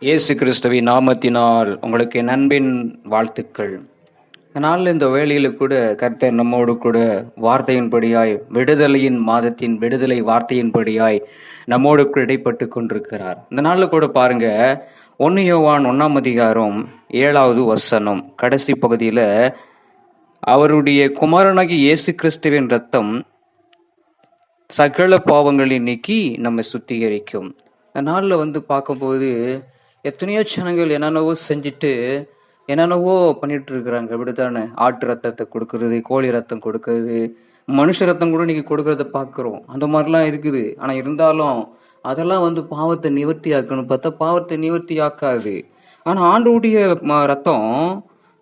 இயேசு கிறிஸ்துவின் நாமத்தினால் உங்களுக்கு என் அன்பின் வாழ்த்துக்கள். நாளில் இந்த வேளையில் கூட கர்த்தர் நம்மோடு கூட வார்த்தையின்படியாய் விடுதலையின் மாதத்தின் விடுதலை வார்த்தையின்படியாய் நம்மோடு கூட இடைப்பட்டு கொண்டிருக்கிறார். இந்த நாளில் கூட பாருங்க, 1 யோவான் 1ஆம் அதிகாரம் 7வது வசனம் கடைசி பகுதியில் அவருடைய குமாரனாகிய இயேசு கிறிஸ்துவின் இரத்தம் சகல பாவங்களை நீக்கி நம்மை சுத்திகரிக்கும். இந்த நாளில் பார்க்கும்போது எத்தனையோ ஜனங்கள் என்னென்னவோ செஞ்சுட்டு என்னென்னவோ பண்ணிட்டு இருக்கிறாங்க. இப்படித்தானே ஆட்டு ரத்தத்தை கொடுக்கறது, கோழி ரத்தம் கொடுக்கறது, மனுஷ ரத்தம் கூட நீங்க கொடுக்கறத பார்க்குறோம். அந்த மாதிரிலாம் இருக்குது. ஆனால் இருந்தாலும் அதெல்லாம் பாவத்தை நிவர்த்தி ஆக்கணும் பார்த்தா பாவத்தை நிவர்த்தி ஆக்காது. ஆனால் ஆண்டவருடைய ரத்தம்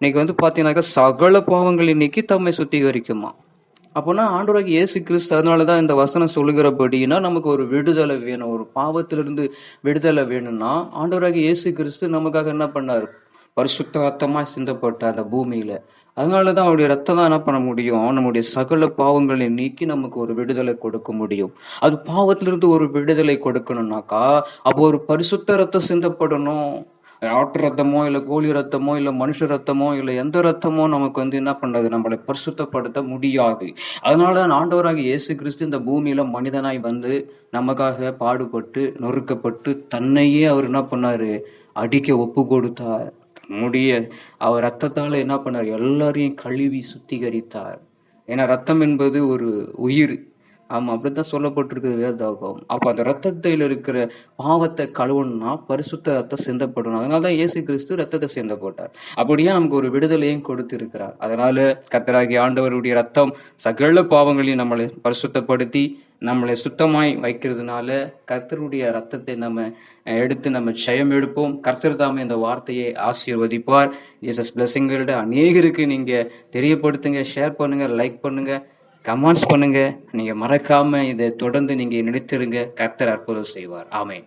இன்னைக்கு பார்த்தீங்கன்னாக்கா சகல பாவங்களை நீக்கி தம்மை சுத்திகரிக்குமா. அப்போனா ஆண்டவராகிய இயேசு கிறிஸ்து அதனாலதான் இந்த வசனம் சொல்லுகிறபடினா நமக்கு ஒரு விடுதலை வேணும். ஒரு பாவத்திலிருந்து விடுதலை வேணும்னா ஆண்டவராகிய இயேசு கிறிஸ்து நமக்காக என்ன பண்ணாரு? பரிசுத்த ரத்தமா சிந்தப்பட்ட அந்த பூமியில. அதனாலதான் அவருடைய ரத்தம் தான் என்ன பண்ண முடியும்? நம்முடைய சகல பாவங்களை நீக்கி நமக்கு ஒரு விடுதலை கொடுக்க முடியும். அது பாவத்திலிருந்து ஒரு விடுதலை கொடுக்கணும்னாக்கா அப்போ ஒரு பரிசுத்த ரத்தம் சிந்தப்படணும். ஆட்டு ரத்தமோ இல்லை கோழி ரத்தமோ இல்லை மனுஷ ரத்தமோ இல்லை எந்த ரத்தமோ நமக்கு என்ன பண்ணது? நம்மளை பரிசுத்தப்படுத்த முடியாது. அதனாலதான் ஆண்டவராகிய இயேசு கிறிஸ்து இந்த பூமியில மனிதனாய் நமக்காக பாடுபட்டு நொறுக்கப்பட்டு தன்னையே அவர் என்ன பண்ணாரு? அடிக்க ஒப்பு கொடுத்தார். தன்னுடைய அவர் ரத்தத்தால என்ன பண்ணார்? எல்லாரையும் கழுவி சுத்திகரித்தார். ஏன்னா ரத்தம் என்பது ஒரு உயிர். ஆமா, அப்படித்தான் சொல்லப்பட்டிருக்குது வேதாகம். அப்ப அந்த ரத்தத்தில் இருக்கிற பாவத்தை கழுவணும்னா பரிசுத்த ரத்தம் சிந்தப்படணும். அதனாலதான் இயேசு கிறிஸ்து ரத்தத்தை சிந்த போட்டார். அப்படியே நமக்கு ஒரு விடுதலையும் கொடுத்து இருக்கிறார். அதனால கர்த்தராகிய ஆண்டவருடைய ரத்தம் சகல பாவங்களையும் நம்மளை பரிசுத்தப்படுத்தி நம்மளை சுத்தமாய் வைக்கிறதுனால கர்த்தருடைய ரத்தத்தை நம்ம எடுத்து நம்ம ஜெயம் எடுப்போம். கர்த்தர் தாமே இந்த வார்த்தையை ஆசீர்வதிப்பார். ஜீசஸ் பிளஸிங்களோட அநேகருக்கு நீங்க தெரியப்படுத்துங்க, ஷேர் பண்ணுங்க, லைக் பண்ணுங்க, கமெண்ட்ஸ் பண்ணுங்க. நீங்க மறக்காம இதை தொடர்ந்து நீங்க நினைத்திருங்க. கர்த்தர் அற்புதம் செய்வார். ஆமென்.